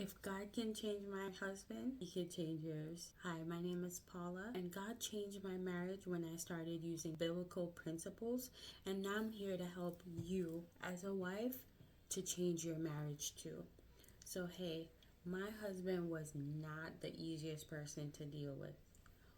If God can change my husband, He can change yours. Hi, my name is Paula, and God changed my marriage when I started using biblical principles, and now I'm here to help you as a wife to change your marriage too. So, hey, my husband was not the easiest person to deal with.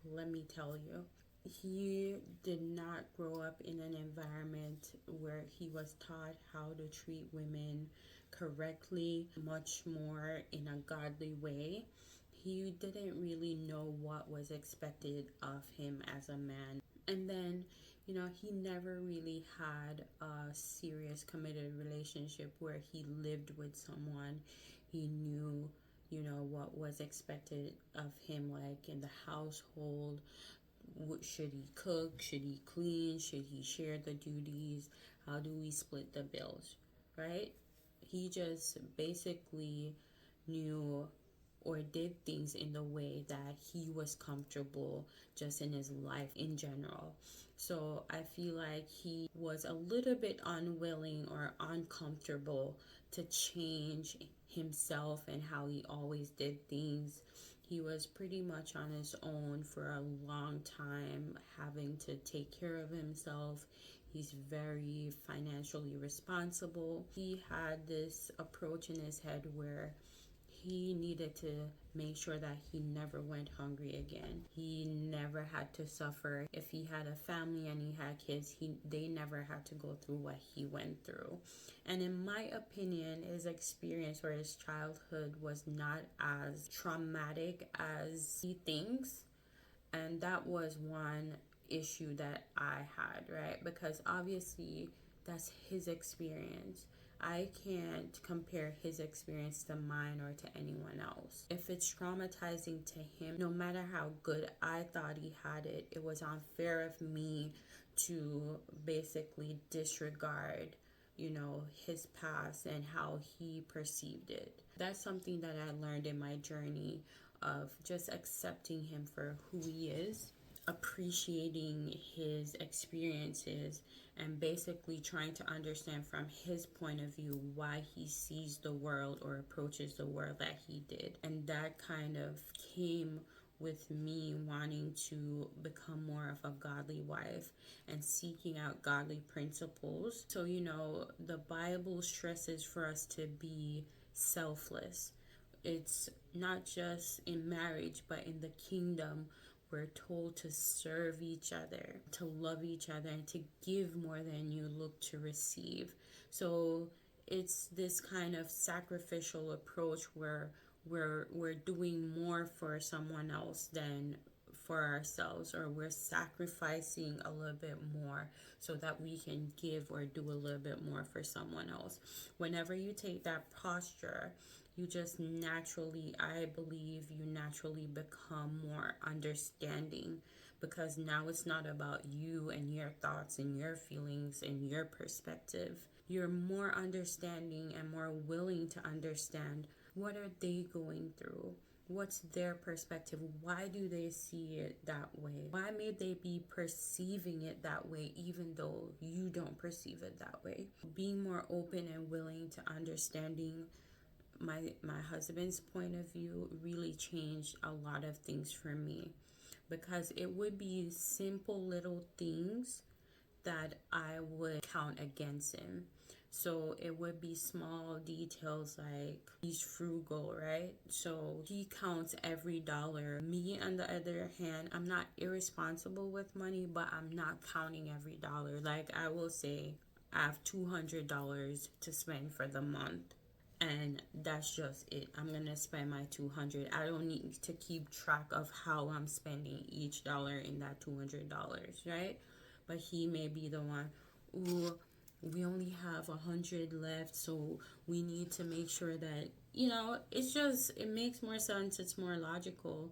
Let me tell you. He did not grow up in an environment where he was taught how to treat women correctly, much more in a godly way. He didn't really know what was expected of him as a man. And then, he never really had a serious committed relationship where he lived with someone. He knew what was expected of him, like in the household. Should he cook? Should he clean? Should he share the duties? How do we split the bills? Right? He just basically knew or did things in the way that he was comfortable just in his life in general. So I feel like he was a little bit unwilling or uncomfortable to change himself and how he always did things. He was pretty much on his own for a long time, having to take care of himself. He's very financially responsible. He had this approach in his head where he needed to make sure that he never went hungry again. He never had to suffer. If he had a family and he had kids, they never had to go through what he went through. And in my opinion, his experience or his childhood was not as traumatic as he thinks. And that was one issue that I had, right? Because obviously that's his experience. I can't compare his experience to mine or to anyone else. If it's traumatizing to him, no matter how good I thought he had it, it was unfair of me to basically disregard his past and how he perceived it. That's something that I learned in my journey of just accepting him for who he is, appreciating his experiences, and basically trying to understand from his point of view why he sees the world or approaches the world that he did. And that kind of came with me wanting to become more of a godly wife and seeking out godly principles. So, the Bible stresses for us to be selfless. It's not just in marriage, but in the kingdom. We're told to serve each other, to love each other, and to give more than you look to receive. So it's this kind of sacrificial approach where we're doing more for someone else than for ourselves, or we're sacrificing a little bit more so that we can give or do a little bit more for someone else. Whenever you take that posture, you just naturally, I believe, you naturally become more understanding, because now it's not about you and your thoughts and your feelings and your perspective. You're more understanding and more willing to understand what are they going through. What's their perspective? Why do they see it that way? Why may they be perceiving it that way even though you don't perceive it that way? Being more open and willing to understanding my husband's point of view really changed a lot of things for me, because it would be simple little things that I would count against him. So it would be small details like he's frugal, right? So he counts every dollar. Me, on the other hand, I'm not irresponsible with money, but I'm not counting every dollar. Like, I will say I have $200 to spend for the month, and that's just it. I'm gonna spend my 200. I don't need to keep track of how I'm spending each dollar in that $200, right? But he may be the one, ooh, we only have 100 left, so we need to make sure that, it makes more sense. It's more logical,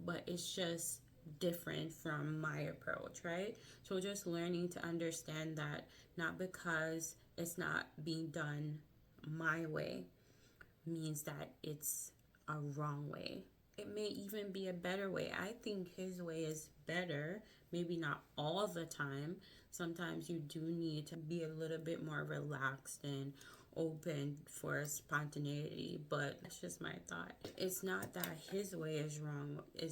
but it's just different from my approach, right? So just learning to understand that not because it's not being done my way means that it's a wrong way. It may even be a better way. I think his way is better, maybe not all the time. Sometimes you do need to be a little bit more relaxed and open for spontaneity, but that's just my thought. It's not that his way is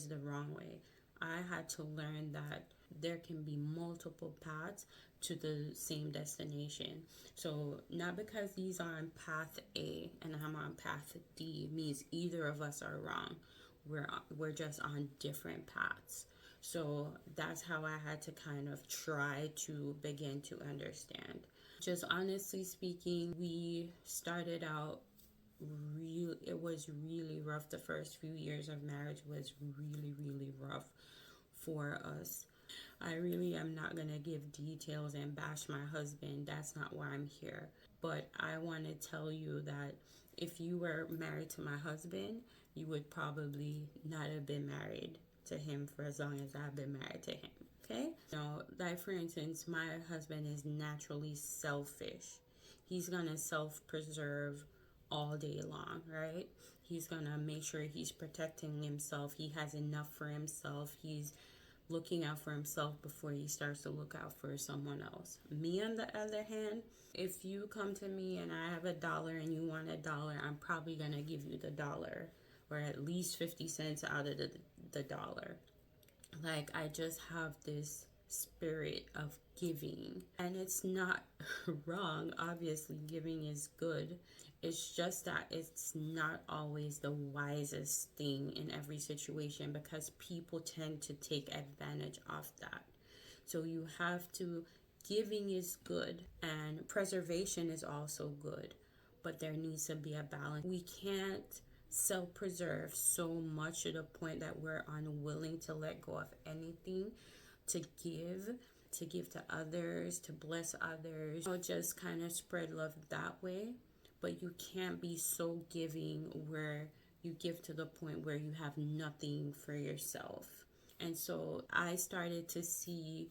the wrong way. I had to learn that there can be multiple paths to the same destination. So not because he's on path A and I'm on path D means either of us are wrong. We're just on different paths. So that's how I had to kind of try to begin to understand. Just honestly speaking, we started out it was really rough. The first few years of marriage was really rough for us. I really am not going to give details and bash my husband. That's not why I'm here. But I want to tell you that if you were married to my husband, you would probably not have been married to him for as long as I've been married to him. Okay? Now, like for instance, my husband is naturally selfish. He's going to self preserve all day long, right? He's going to make sure he's protecting himself. He has enough for himself. He's looking out for himself before he starts to look out for someone else. Me, on the other hand, if you come to me and I have $1 and you want $1, I'm probably going to give you the dollar, or at least 50 cents out of the dollar. Like, I just have this spirit of giving, and it's not wrong. Obviously, giving is good. It's just that it's not always the wisest thing in every situation, because people tend to take advantage of that. So you have to, giving is good and preservation is also good, but there needs to be a balance. We can't self-preserve so much to the point that we're unwilling to let go of anything to give to others, to bless others, or just kind of spread love that way. But you can't be so giving where you give to the point where you have nothing for yourself. And so I started to see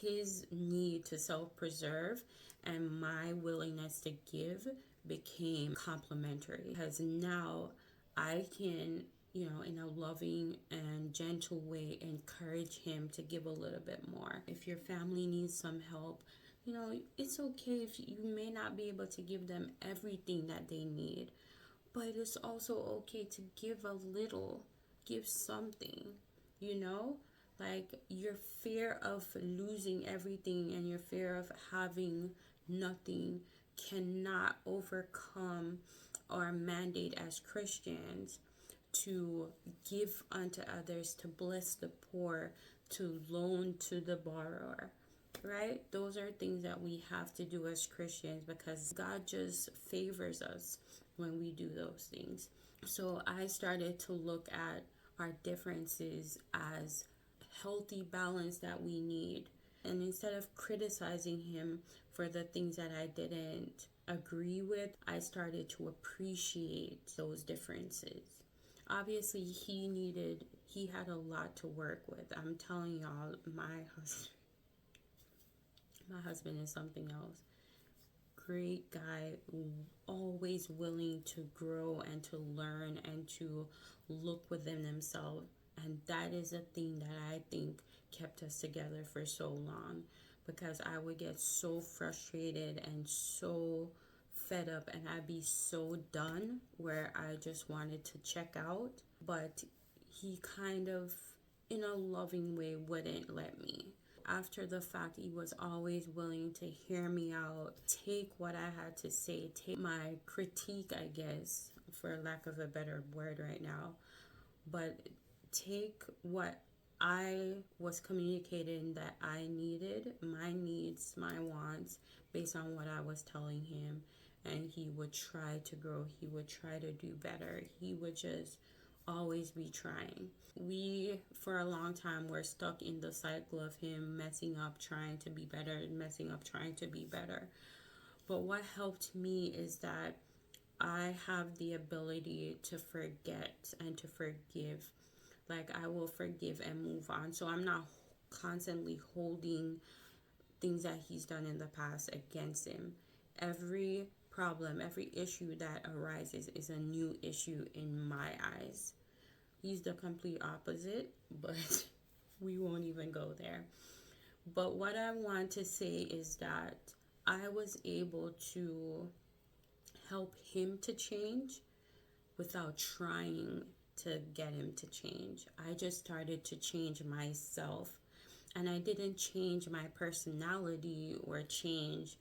his need to self-preserve and my willingness to give became complementary, because now I can, in a loving and gentle way, encourage him to give a little bit more. If your family needs some help, it's okay if you may not be able to give them everything that they need, but it's also okay to give a little, give something, like your fear of losing everything and your fear of having nothing cannot overcome our mandate as Christians to give unto others, to bless the poor, to loan to the borrower, right? Those are things that we have to do as Christians, because God just favors us when we do those things. So I started to look at our differences as healthy balance that we need. And instead of criticizing him for the things that I didn't agree with, I started to appreciate those differences. Obviously, he had a lot to work with. I'm telling y'all, my husband is something else. Great guy, always willing to grow and to learn and to look within himself. And that is a thing that I think kept us together for so long, because I would get so frustrated and so fed up, and I'd be so done where I just wanted to check out. But he kind of, in a loving way, wouldn't let me. After the fact, he was always willing to hear me out, take what I had to say, take my critique, I guess, for lack of a better word right now, but take what I was communicating that I needed, my needs, my wants, based on what I was telling him, and he would try to grow. He would try to do better. He would just always be trying. We, for a long time, were stuck in the cycle of him messing up, trying to be better, messing up, trying to be better. But what helped me is that I have the ability to forget and to forgive. Like, I will forgive and move on. So I'm not constantly holding things that he's done in the past against him. Every problem, every issue that arises is a new issue in my eyes. He's the complete opposite, but we won't even go there. But what I want to say is that I was able to help him to change without trying to get him to change. I just started to change myself. And I didn't change my personality or change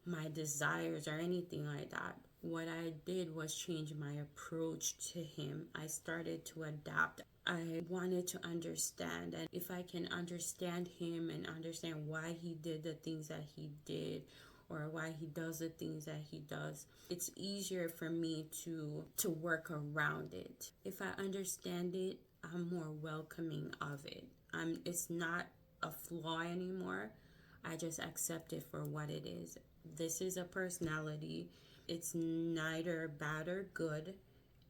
my desires or anything like that. What I did was change my approach to him. I started to adapt. I wanted to understand, and if I can understand him and understand why he did the things that he did, or why he does the things that he does, it's easier for me to work around it. If I understand it, I'm more welcoming of it. It's not a flaw anymore. I just accept it for what it is. This is a personality. It's neither bad or good.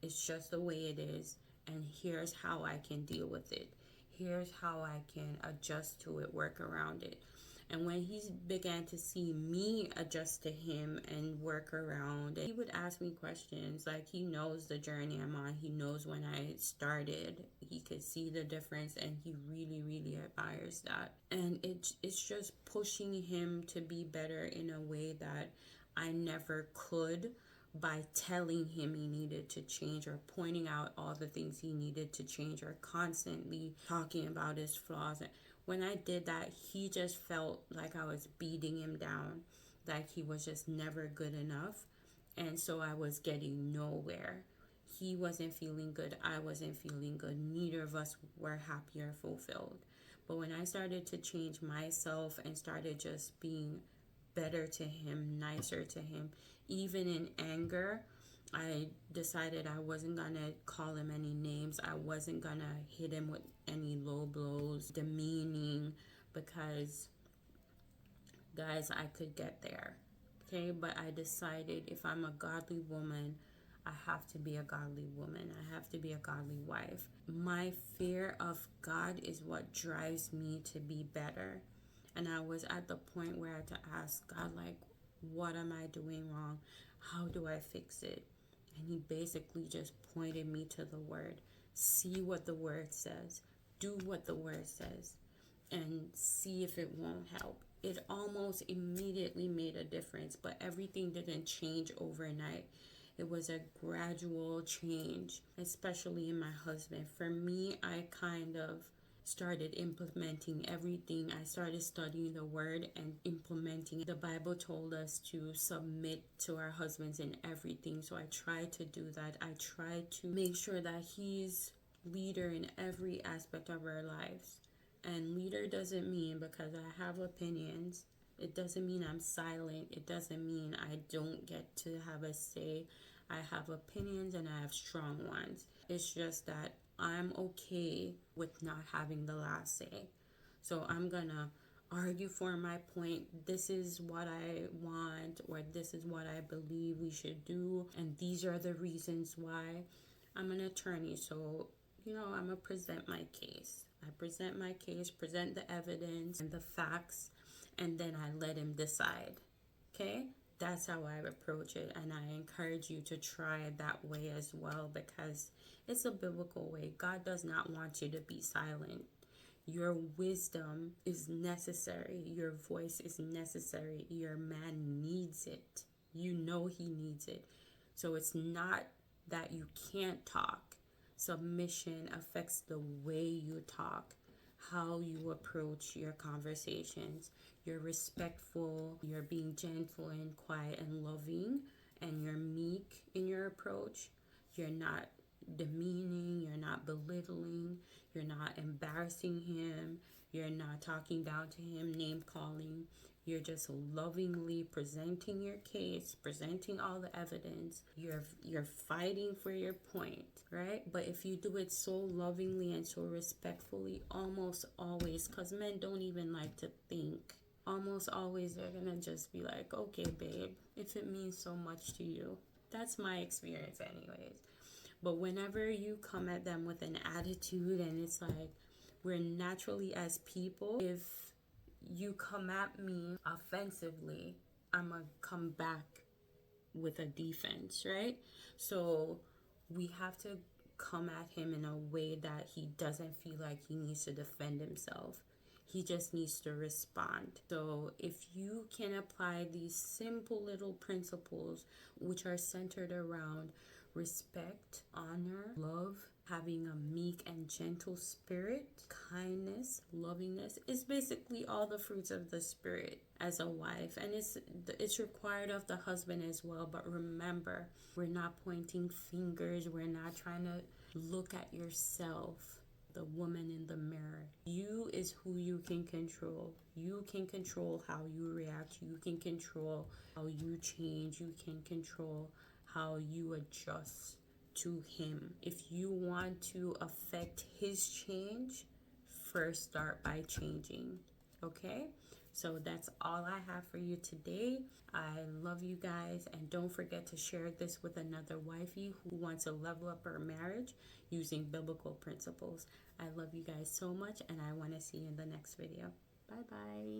It's just the way it is. And here's how I can deal with it. Here's how I can adjust to it, work around it. And when he began to see me adjust to him and work around, he would ask me questions. Like, he knows the journey I'm on. He knows when I started. He could see the difference, and he really, really admires that. And it's just pushing him to be better in a way that I never could, by telling him he needed to change or pointing out all the things he needed to change or constantly talking about his flaws. When I did that, he just felt like I was beating him down, like he was just never good enough. And so I was getting nowhere. He wasn't feeling good. I wasn't feeling good. Neither of us were happy or fulfilled. But when I started to change myself and started just being better to him, nicer to him, even in anger, I decided I wasn't gonna call him any names. I wasn't gonna hit him with any low blows, demeaning, because, guys, I could get there. Okay, but I decided if I'm a godly woman, I have to be a godly woman. I have to be a godly wife. My fear of God is what drives me to be better. And I was at the point where I had to ask God, like, what am I doing wrong? How do I fix it? And he basically just pointed me to the word. See what the word says. Do what the word says. And see if it won't help. It almost immediately made a difference, but everything didn't change overnight. It was a gradual change, especially in my husband. For me, I kind of started implementing everything. I started studying the word and implementing. The Bible told us to submit to our husbands in everything. So I tried to do that. I tried to make sure that he's leader in every aspect of our lives. And leader doesn't mean because I have opinions. It doesn't mean I'm silent. It doesn't mean I don't get to have a say. I have opinions and I have strong ones. It's just that I'm okay with not having the last say. So I'm gonna argue for my point. This is what I want, or this is what I believe we should do, and these are the reasons why. I'm an attorney, so I'm gonna present my case. I present my case, present the evidence and the facts, and then I let him decide. Okay? That's how I approach it, and I encourage you to try it that way as well, because it's a biblical way. God does not want you to be silent. Your wisdom is necessary. Your voice is necessary. Your man needs it. You know he needs it. So it's not that you can't talk. Submission affects the way you talk, how you approach your conversations. You're respectful, you're being gentle and quiet and loving, and you're meek in your approach. You're not demeaning, you're not belittling, you're not embarrassing him, you're not talking down to him, name calling. You're just lovingly presenting your case, presenting all the evidence. You're fighting for your point, right? But if you do it so lovingly and so respectfully, almost always, because men don't even like to think, almost always they're gonna just be like, okay, babe, if it means so much to you. That's my experience anyways. But whenever you come at them with an attitude, and it's like, we're naturally as people, if you come at me offensively, I'm gonna come back with a defense, right? So we have to come at him in a way that he doesn't feel like he needs to defend himself. He just needs to respond. So if you can apply these simple little principles, which are centered around respect, honor, love, having a meek and gentle spirit, kindness, lovingness, is basically all the fruits of the spirit as a wife, and it's required of the husband as well. But remember, we're not pointing fingers, we're not trying to look at yourself, the woman in the mirror. You is who you can control. You can control how you react. You can control how you change. You can control how you adjust to him. If you want to affect his change, first start by changing. Okay? So that's all I have for you today. I love you guys, and don't forget to share this with another wifey who wants to level up her marriage using biblical principles. I love you guys so much, and I want to see you in the next video. Bye bye.